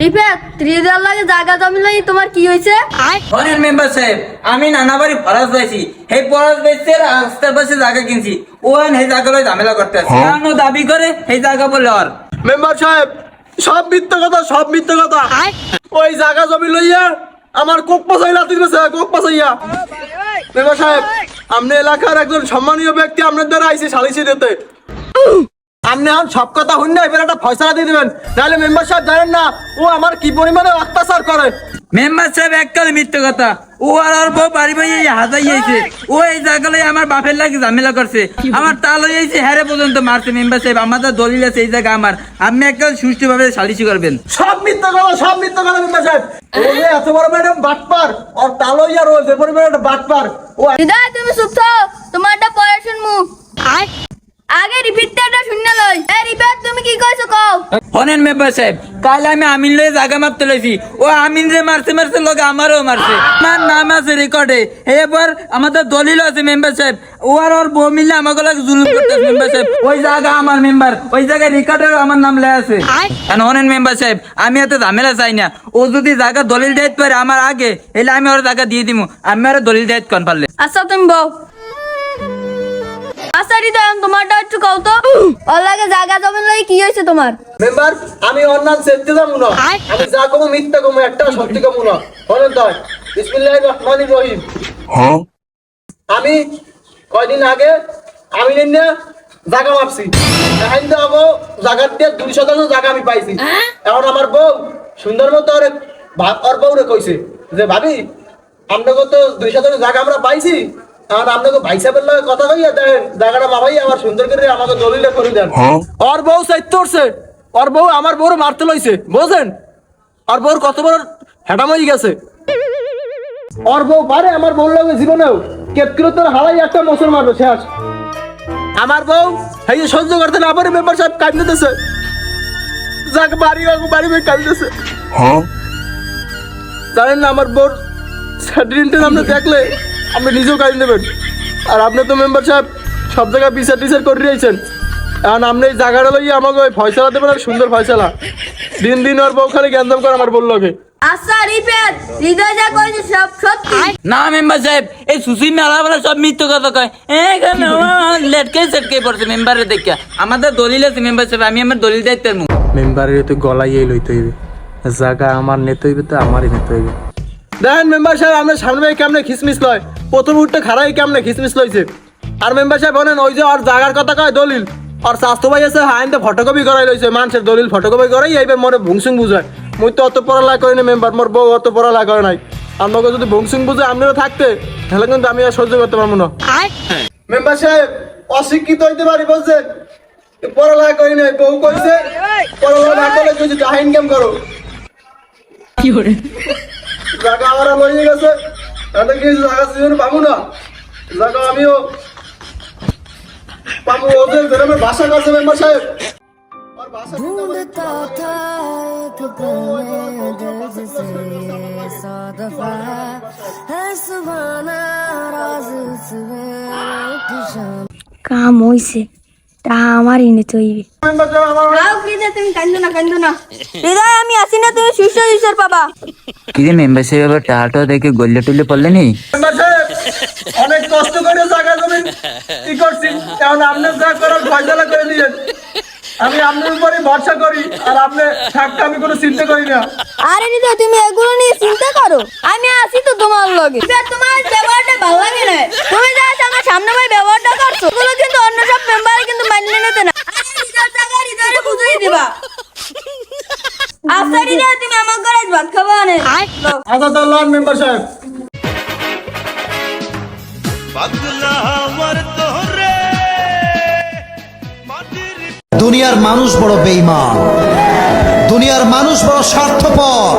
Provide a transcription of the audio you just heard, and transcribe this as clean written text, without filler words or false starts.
রিফাত রিজাল লাগে জায়গা জমি লাগি তোমার কি হইছে? শোনেন মেম্বার সাহেব, আমি নানা বাড়ি ফরাজ পাইছি, সেই ফরাজ বেচছে রাস্তার পাশে জায়গা কিনছি, ও সেই জায়গা লই ঝামেলা করতে আছে, কারণ ও দাবি করে সেই জায়গা বলে আর মেম্বার সাহেব সব মিথ্যা কথা, সব মিথ্যা কথা। ওই জায়গা জমি লইয়া আমার কোক পাছাই লাতি দিয়েছে, কোক পাছাইয়া। মেম্বার সাহেব, আপনি এলাকার একজন সম্মানীয় ব্যক্তি, আপনার দ্বারা আইসি সালিশি দিতে। আপনি এখন সব কথা শুন না, এবার একটা ফয়সালা দিয়ে দিবেন, নাহলে মেম্বার সাহেব জানেন না ও আমার কি পরিমাণে অত্যাচার করে। মেম্বার সাহেব এককাল মিথ্যে কথা, ও আর ওর বউ বাড়ি বাড়ি হাজাইছে, ও এই জায়গা লই আমার বাপের লাগে ঝামেলা করছে, আমার তা লইছে হ্যারে পর্যন্ত মারছে। মেম্বার সাহেব আমাদের দলিল আছে এই জায়গা আমার, আপনি এককাল সুষ্ঠুভাবে সালিশি করবেন। সব মিথ্যা কথা, সব মিথ্যা কথা মেম্বার সাহেব। ও যে এত বড় ম্যাডাম বাটপার, আর তালইয়া রয়েছে পরিমাণে একটা বাটপার। ও হৃদয় তুমি চুপ থাও, তোমার একটা পরে শুনমু। আগে রিপিটটা শুনে লই। এই রিফাত তুমি কি কইছো কও? শোনেন মেম্বার সাহেব, কাল আমি আমিন লয়ে জায়গা মাপতে লইছি, ও আমিন যে মারছে মারছে লগে আমারও মারছে, আমার নাম আছে রেকর্ডে, এবার আমাদের দলিল আছে মেম্বার সাহেব, ও আর ওর বউ মিলে আমাকে লাগে জুলুম করতেছে মেম্বার সাহেব, ওই জায়গা আমার মেম্বার, ওই জায়গায় রেকর্ডেও আমার নাম লেখা আছে। আর শোনেন মেম্বার সাহেব, আমি এত ঝামেলা চাই না, ও যদি জায়গা দলিল দিতে পারে আমার আগে, এলে আমি ওর জায়গা দিয়ে দিব, আমি আর দলিল দিতে কোন পারলে। আচ্ছা তুমি বউ। আচ্ছা হৃদয় তোমারটা একটু কও তো, ওর লাগে জায়গা জমি লাগি কি হইছে তোমার? মেম্বার আমি অন্যান্য সেতে যাবো না, আমি যা কমু মিথ্যা কমু, একটা সত্যি কমু না। বলেন তো বিসমিল্লাহির রহমানির রহিম। আমি কয়দিন আগে আমি নিয়ে জায়গা মাপছি, এখন তো আবো জায়গার দিয়ে 200 জায়গা আমি পাইছি। এখন আমার বউ সুন্দর মতো ওর বউরে কইছে যে ভাবি আপনাকে তো 200 জায়গা আমরা পাইছি, আর আপনাকে ভাই সাহেবের লগে কথা কইয়া দেন জায়গাটা মাপাই আমার সুন্দর করে আমাকে দলিলে করে দেন। ওর বউ চাইতে উঠছে, ওর বউ আমার বউর মারতে লইছে, বুঝছেন? ওর বউর কত বড় হেডাম হয়ে গেছে। ওর বউ পারে আমার বউর লগে জীবনেও কেট কিলো তোর হারাই একটা মোসর মারবে শেষ। আমার বউ এই সহ্য করতে না পারে মেম্বার সাহেব কাঁদতেছে, যাকে বাড়ি বাড়ি কাঁদতেছে। জানেন না আমার বউর স্যাটিনটেন আপনি দেখলে আপনি নিজেও কাজ নেবেন। আর আপনি তো মেম্বার সাহেব সব জায়গায় বিচার টিচার করে দিয়েছেন, এখন আপনি এই জায়গাটা লইয়ে আমাকে ওই ফয়সালা দেবেন, আর সুন্দর ফয়সালা। দিন দিন ওর বউ খালি গ্যাঞ্জাম করে আমার বললো। আচ্ছা রিফাত হৃদয় যা কইছে সব সত্যি? না মেম্বার সাহেব, এই সুসি মেলা সব মিথ্য কথা কয়, লেটকে সেটকে পড়ছে মেম্বারের দেখা, আমাদের দলিল আছে মেম্বার সাহেব, আমি আমার দলিল দায়িত্ব মেম্বারের তো গলাইয়ে লইতে হইবে, জায়গা আমার নিতে হইবে তো আমারই নিতে হইবে। দেখেন মেম্বার সাহেব, আমরা সামনে কেমনে খিসমিস লয়, প্রথম উঠতে খারাই কেমনে খিসমিস লইছে। আর মেম্বার সাহেব বলেন ওই যে ওর জায়গার কথা কয় দলিল, আর স্বাস্থ্য ভাই আছে হাইনতে ফটোকপি করাই লইছে, মানুষের দলিল ফটোকপি করাই এইবার মনে ভুংসুং বুঝায়। মুই তো অত পড়ালেখা করি না মেম্বার, মোর বউ অত পড়ালেখা করে নাই। আপনাকে যদি ভুংসুং বুঝে আপনারা থাকতে তাহলে কিন্তু আমি আর সহ্য করতে পারবো না। মেম্বার সাহেব অশিক্ষিত হইতে পারি বলছেন, পড়ালেখা করি নাই, বউ কইছে পড়ালেখা না করলে কইছে টাকা ইনকাম করো। কি করে জায়গা আমার লইয়ে গেছে, তাহলে কি জায়গা সিজন পাবো না, জায়গা আমিও পাবো। ওদের গ্রামের ভাষা কাছে মেম্বার সাহেব আর ভাষা ढूंढता था एक पल दिल जिसे ये सौ दफा है सुभाना राज उसमें एक शाम কাম হইছে তা আমারই নিতে হইবে। মেম্বার সাহেব আমার যাও হৃদয় তুমি কান্দো না হৃদয় আমি আসি না, তুমি সুস্থ পাবা। কি রে মেম্বার সাহেব, আবার টাটা দেখে গল্লে টুল্লে পড়লে নি? মেম্বার সাহেব অনেক কষ্ট করে জায়গা জমি কি করছি, এখন আপনি যা করার ফয়সালা করে দিয়েন। আমি আপনার উপরে ভরসা করি, আর আপনি থাকতে আমি কোনো চিন্তা করি না। আরে হৃদয় তুমি এগুলো নিয়ে চিন্তা করো, আমি আসি তো তোমার লগে। তোমার ব্যবহারটা ভালো লাগে না, তুমি যা আমার সামনে ভাই ব্যবহারটা করছো এগুলো কিন্তু অন্য সব মেম্বারে কিন্তু মানলে নিতে না। আরে হৃদয় জায়গা হৃদয়রে বুঝিয়ে দিবা। আচ্ছা হৃদয় তুমি আমার ঘরে ভাত খাবা না? আচ্ছা তাহলে মেম্বার সাহেব দুনিয়ার মানুষ বড় বেঈমান, দুনিয়ার মানুষ বড় স্বার্থপর।